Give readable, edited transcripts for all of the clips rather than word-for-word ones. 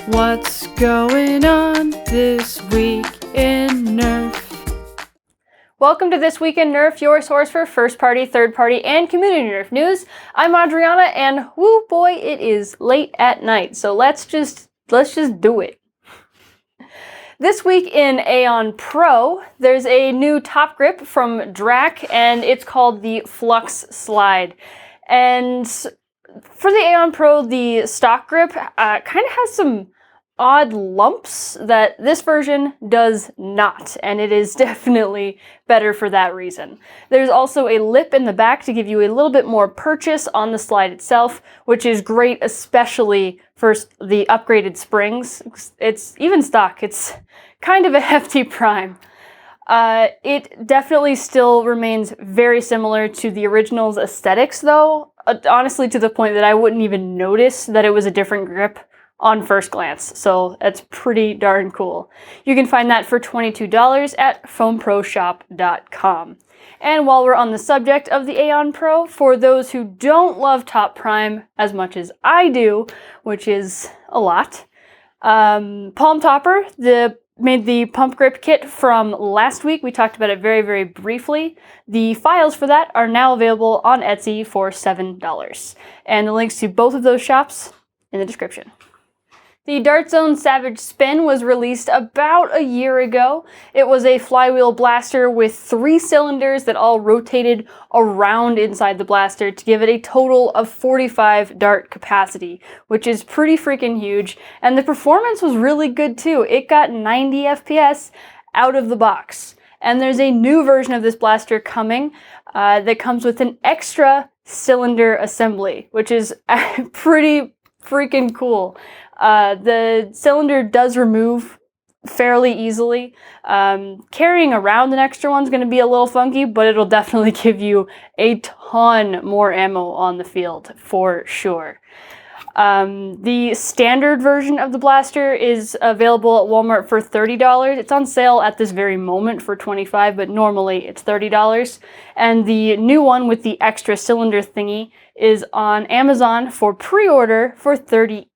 What's going on this week in Nerf? Welcome to This Week in Nerf, your source for first-party, third-party, and community Nerf news. I'm Adriana, and whoo boy, it is late at night, so let's just do it. This week in Aeon Pro, there's a new top grip from Drak, and it's called the Flux Slide. And for the Aeon Pro, the stock grip kind of has some odd lumps that this version does not, and it is definitely better for that reason. There's also a lip in the back to give you a little bit more purchase on the slide itself, which is great, especially for the upgraded springs. It's even stock, it's kind of a hefty prime. It definitely still remains very similar to the original's aesthetics though, honestly to the point that I wouldn't even notice that it was a different grip on first glance, so that's pretty darn cool. You can find that for $22 at foamproshop.com. And while we're on the subject of the Aeon Pro, for those who don't love Top Prime as much as I do, which is a lot, Palm Topper made the pump grip kit from last week. We talked about it very, very briefly. The files for that are now available on Etsy for $7. And the links to both of those shops in the description. The Dartzone Savage Spin was released about a year ago. It was a flywheel blaster with 3 cylinders that all rotated around inside the blaster to give it a total of 45 dart capacity, which is pretty freaking huge. And the performance was really good too. It got 90 FPS out of the box. And there's a new version of this blaster coming that comes with an extra cylinder assembly, which is pretty freaking cool. The cylinder does remove fairly easily. Carrying around an extra one's going to be a little funky, but it'll definitely give you a ton more ammo on the field for sure. The standard version of the blaster is available at Walmart for $30. It's on sale at this very moment for $25, but normally it's $30. And the new one with the extra cylinder thingy is on Amazon for pre-order for $38.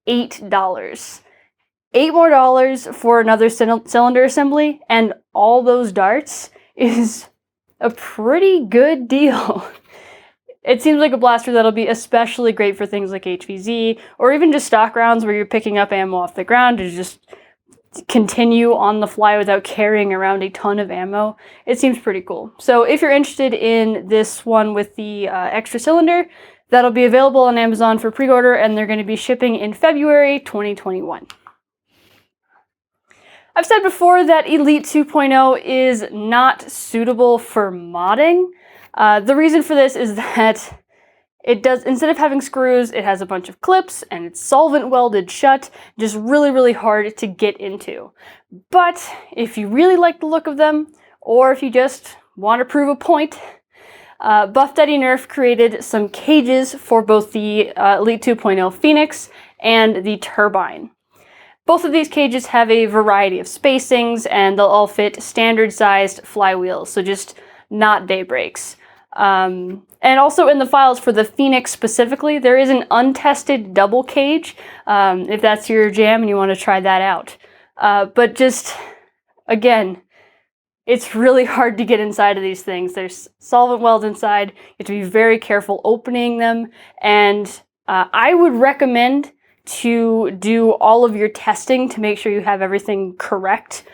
$8 more for another cylinder assembly, and all those darts is a pretty good deal. It seems like a blaster that'll be especially great for things like HVZ, or even just stock rounds where you're picking up ammo off the ground to just continue on the fly without carrying around a ton of ammo. It seems pretty cool. So if you're interested in this one with the extra cylinder, that'll be available on Amazon for pre-order, and they're going to be shipping in February 2021. I've said before that Elite 2.0 is not suitable for modding. The reason for this is that it does, instead of having screws, it has a bunch of clips and it's solvent welded shut, just really, really hard to get into. But if you really like the look of them, or if you just want to prove a point, Buff Daddy Nerf created some cages for both the Elite 2.0 Phoenix and the Turbine. Both of these cages have a variety of spacings, and they'll all fit standard-sized flywheels, so just not daybreaks. And also in the files for the Phoenix specifically, there is an untested double cage, if that's your jam and you want to try that out. But just, again, it's really hard to get inside of these things. There's solvent welds inside. You have to be very careful opening them. And I would recommend to do all of your testing to make sure you have everything correct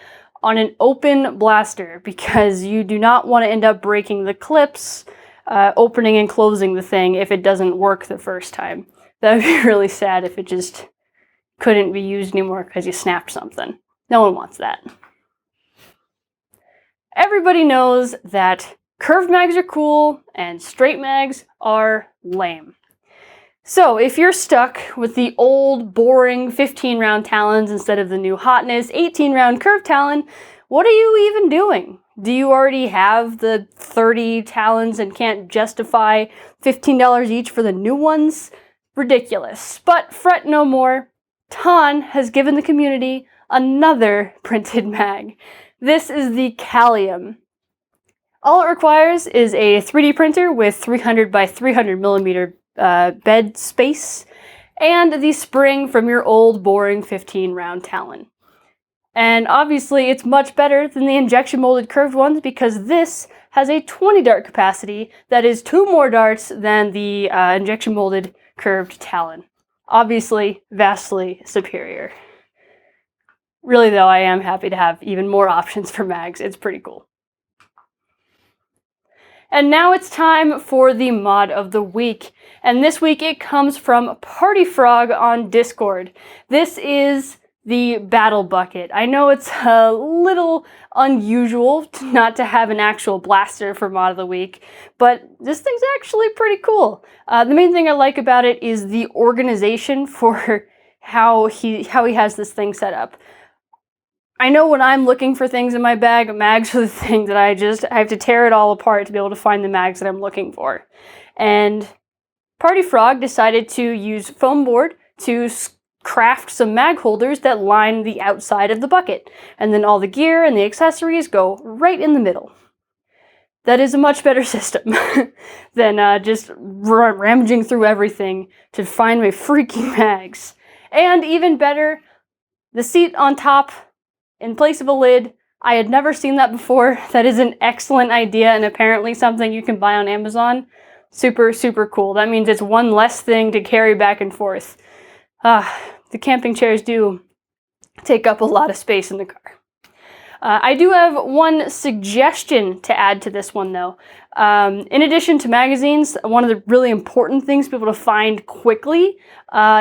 on an open blaster, because you do not want to end up breaking the clips opening and closing the thing if it doesn't work the first time. That would be really sad if it just couldn't be used anymore because you snapped something. No one wants that. Everybody knows that curved mags are cool and straight mags are lame. So if you're stuck with the old, boring 15-round Talons instead of the new hotness 18-round curved Talon, what are you even doing? Do you already have the 30 Talons and can't justify $15 each for the new ones? Ridiculous. But fret no more. Talon has given the community another printed mag. This is the Kalium. All it requires is a 3D printer with 300 by 300 millimeter bed space, and the spring from your old boring 15-round Talon. And obviously it's much better than the injection molded curved ones because this has a 20 dart capacity that is 2 more darts than the injection molded curved Talon. Obviously vastly superior. Really though, I am happy to have even more options for mags. It's pretty cool. And now it's time for the mod of the week. And this week it comes from Party Frog on Discord. This is the battle bucket. I know it's a little unusual not to have an actual blaster for mod of the week, but this thing's actually pretty cool. The main thing I like about it is the organization for how he has this thing set up. I know when I'm looking for things in my bag, mags are the thing that I have to tear it all apart to be able to find the mags that I'm looking for. And Party Frog decided to use foam board to craft some mag holders that line the outside of the bucket. And then all the gear and the accessories go right in the middle. That is a much better system than just rummaging through everything to find my freaking mags. And even better, the seat on top in place of a lid. I had never seen that before. That is an excellent idea and apparently something you can buy on Amazon. Super, super cool. That means it's one less thing to carry back and forth. The camping chairs do take up a lot of space in the car. I do have one suggestion to add to this one though. In addition to magazines, one of the really important things to be able to find quickly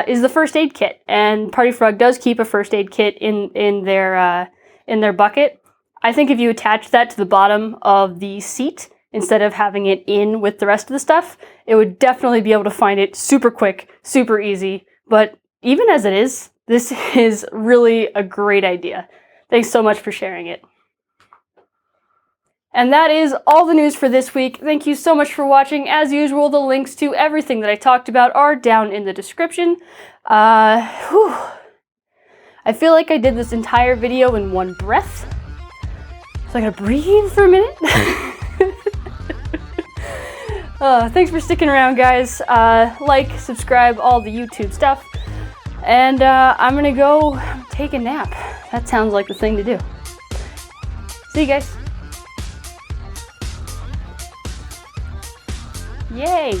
is the first aid kit. And Party Frog does keep a first aid kit in their bucket. I think if you attach that to the bottom of the seat instead of having it in with the rest of the stuff, it would definitely be able to find it super quick, super easy. But even as it is, this is really a great idea. Thanks so much for sharing it. And that is all the news for this week. Thank you so much for watching. As usual, the links to everything that I talked about are down in the description. I feel like I did this entire video in one breath. So I gotta breathe for a minute. Thanks for sticking around, guys. Like, subscribe, all the YouTube stuff. And I'm gonna go take a nap. That sounds like the thing to do. See you guys. Yay!